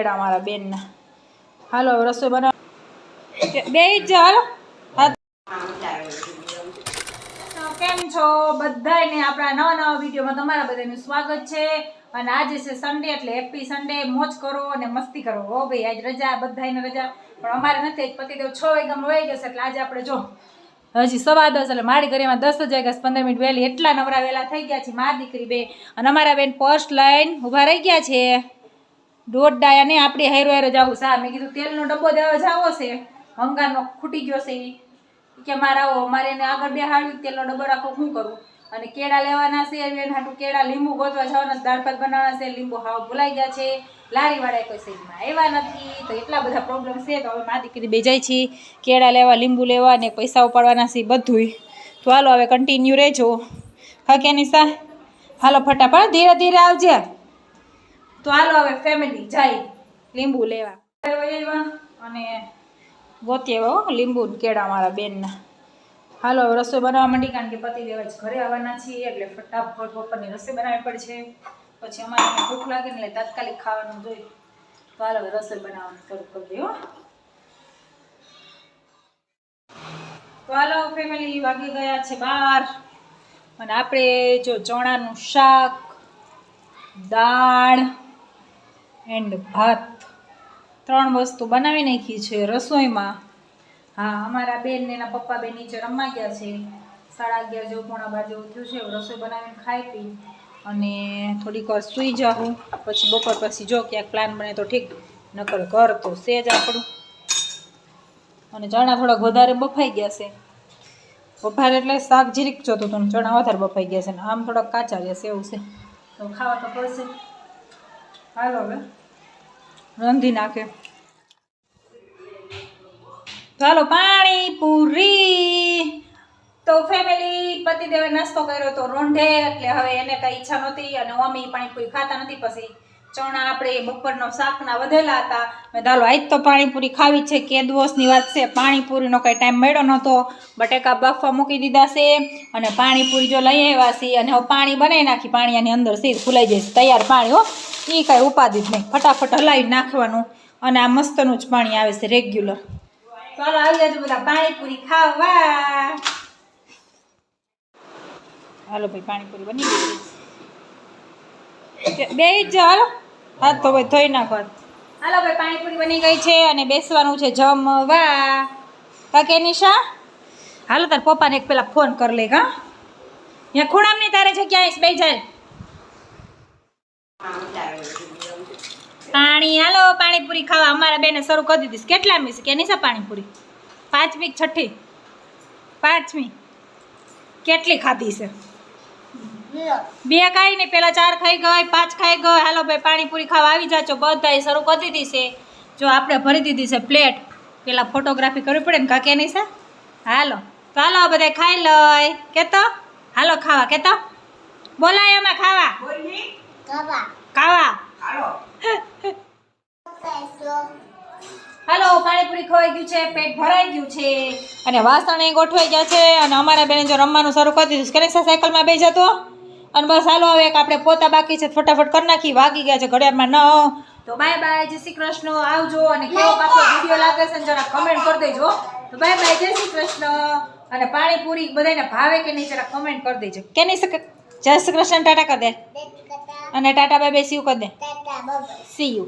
અમારા બેન ના હાલો રસોઈ બનાવ બે ચાલો કેમ છો બધાને આપણા નવા વિડીયોમાં તમારા બધાનું સ્વાગત છે અને આજે છે સન્ડે એટલે હેપી સન્ડે મોજ કરો અને મસ્તી કરો હો ભાઈ આજ રજા બધાને રજા પણ અમારે નથી પતિદેવ 6 વાગ્યામાં વહી જશે એટલે આજે આપણે જો હજી 10:15 એટલે મારી ઘરેમાં 10 વાગ્યા 15 મિનિટ વહેલી એટલા નવરા વેલા થઈ ગયા છે મારી દીકરી બે અને અમારા બેન પોસ્ટ લાઈન ઊભા રહી ગયા છે દોઢ ડાયા ને આપણે હેરો હેરો જવું સા મેં કીધું તેલનો ડબ્બો દેવા જાવો છે હંગારનો ખૂટી ગયો છે કે મારે આવો મારે એને આગળ બેહાડ્યું તેલનો ડબ્બો રાખો શું કરું અને કેળા લેવાના છે એન હાટું કેળા લીંબુ ગોતવા જવાના દાળ ભાત બનાવવાના છે લીંબુ હાવ ભૂલાઈ ગયા છે લારીવાળા કોઈ સાઈડમાં આવ્યા નથી તો એટલા બધા પ્રોબ્લેમ છે તો હવે મારી દીકરી બે જાય છે કેળા લેવા લીંબુ લેવા ને પૈસા ઉપાડવાના છે બધુંય તો હાલો હવે કન્ટિન્યુ રહેજો હકે નિશા હાલો ફટાફટ ધીરે ધીરે આવજે તો હાલો હવે ફેમિલી જાય લીંબુ લેવા અને ગોતીએ લીંબુ કેળા મારા બેનના હાલો હવે રસોઈ બનાવવા માંડી કારણ કે પતિદેવ જ ઘરે આવવાના છીએ એટલે ફટાફટ બપોરની રસોઈ બનાવવી પડશે પછી અમારે ભૂખ લાગે ને એટલે તાત્કાલિક ખાવાનું જોઈએ તો હાલો હવે રસોઈ બનાવવાનું શરૂ કરી દો તો હાલો ફેમિલી વાગી ગયા છે 12 અને આપણે જો ચણાનું શાક દાળ એન્ડ ભાત 3 વસ્તુ બનાવી નાખી છે રસોઈમાં હા અમારા બેન ને એના પપ્પા બેન નીચે રમવા ગયા છે 11:30 જેવું 11:15 જેવું થયું છે રસોઈ બનાવીને ખાઈ પી અને થોડીક વાર સૂઈ જાઉં પછી બપોર પછી જો ક્યાંક પ્લાન બને તો ઠીક નકર ઘર તો સેજ આપણું અને ચણા થોડાક વધારે બફાઈ ગયા છે બફાર એટલે શાક જીરીક જોતું હતું ચણા વધારે બફાઈ ગયા છે ને આમ થોડાક કાચા રહેશે એવું છે તો ખાવા તો પડશે હાલો હવે રાંધી નાખે ચાલો પાણીપુરી તો ફેમિલી પતિદેવે નાસ્તો કર્યો તો રોંઢે એટલે હવે એને કઈ ઈચ્છા નહોતી અને મમ્મી પાણીપુરી ખાતા નથી પછી ચણા આપણે બપોરનો શાકના વધેલા હતા મેં ચાલો આજ તો પાણીપુરી ખાવી છે કે દિવસની વાત છે પાણીપુરીનો કંઈ ટાઈમ મળ્યો નહોતો બટેકા બાફવા મૂકી દીધા છે અને પાણીપુરી જો લઈ આવ્યા છે અને હવે પાણી બનાવી નાખી પાણી આની અંદર સીધ ફૂલાઈ જશે તૈયાર પાણી હો એ કાંઈ ઉપાધિ જ નહીં ફટાફટ હલાવી નાખવાનું અને આ મસ્તનું જ પાણી આવે છે રેગ્યુલર ચાલો આવી જાજો બધા પાણીપુરી ખાવા હાલો ભાઈ પાણીપુરી બની ગઈ બે જ હાલો હાથ તો ભાઈ ધોઈ નાખો હાલો ભાઈ પાણીપુરી બની ગઈ છે અને બેસવાનું છે જમવા કાકે નિશા હાલો તાર પપ્પાને એક પેલા ફોન કરી લે હા અહીંયા ખૂણામ નહીં તારે છે ક્યાંય બે જાય પાણી હાલો પાણીપુરી ખાવા અમારા બેને શરૂ કરી દીધી કેટલા મી કે નિશા પાણીપુરી 5મી 6ઠી 5મી કેટલી ખાધી છે 2 ખાઈ ને પેલા 4 ખાઈ ગઈ 5 ખાઈ ગઈ હાલો ભાઈ પાણીપુરી ખાવા આવી જાજો બધાય શરૂ કરી દીધી છે જો આપણે ભરી દીધી છે પ્લેટ પેલા ફોટોગ્રાફી કરવી પડે ને કાકે નહીં સા હાલો તો હાલો બધા ખાઈ લઈ કેતો હાલો ખાવા કેતો બોલાય એમાં ખાવા ખાવા હાલો પાણીપુરી ખવાઈ ગયું છે પેટ ભરાઈ ગયું છે અને વાસણ એ ગોઠવાઈ ગયા છે અને અમારા બેને જો રમવાનું શરૂ કરી દીધું કરે છે સાયકલમાં બે જતો અને બસ હાલો હવે એક આપણે પોતા બાકી છે ફટાફટ કરી નાખી વાગી ગયા છે ઘડિયાળમાં 9 તો બાય બાય જય શ્રી કૃષ્ણ આવજો અને કેવો પાછો વિડીયો લાગે છે જરા કમેન્ટ કરી દેજો તો બાય બાય જય શ્રી કૃષ્ણ અને પાણીપુરી બધાને ભાવે કે નહીં જરા કમેન્ટ કરી દેજો કે નહીં શકે જય શ્રી કૃષ્ણ ટાટા કરી દે અને Tata bye bye see you કરી દે સી યુ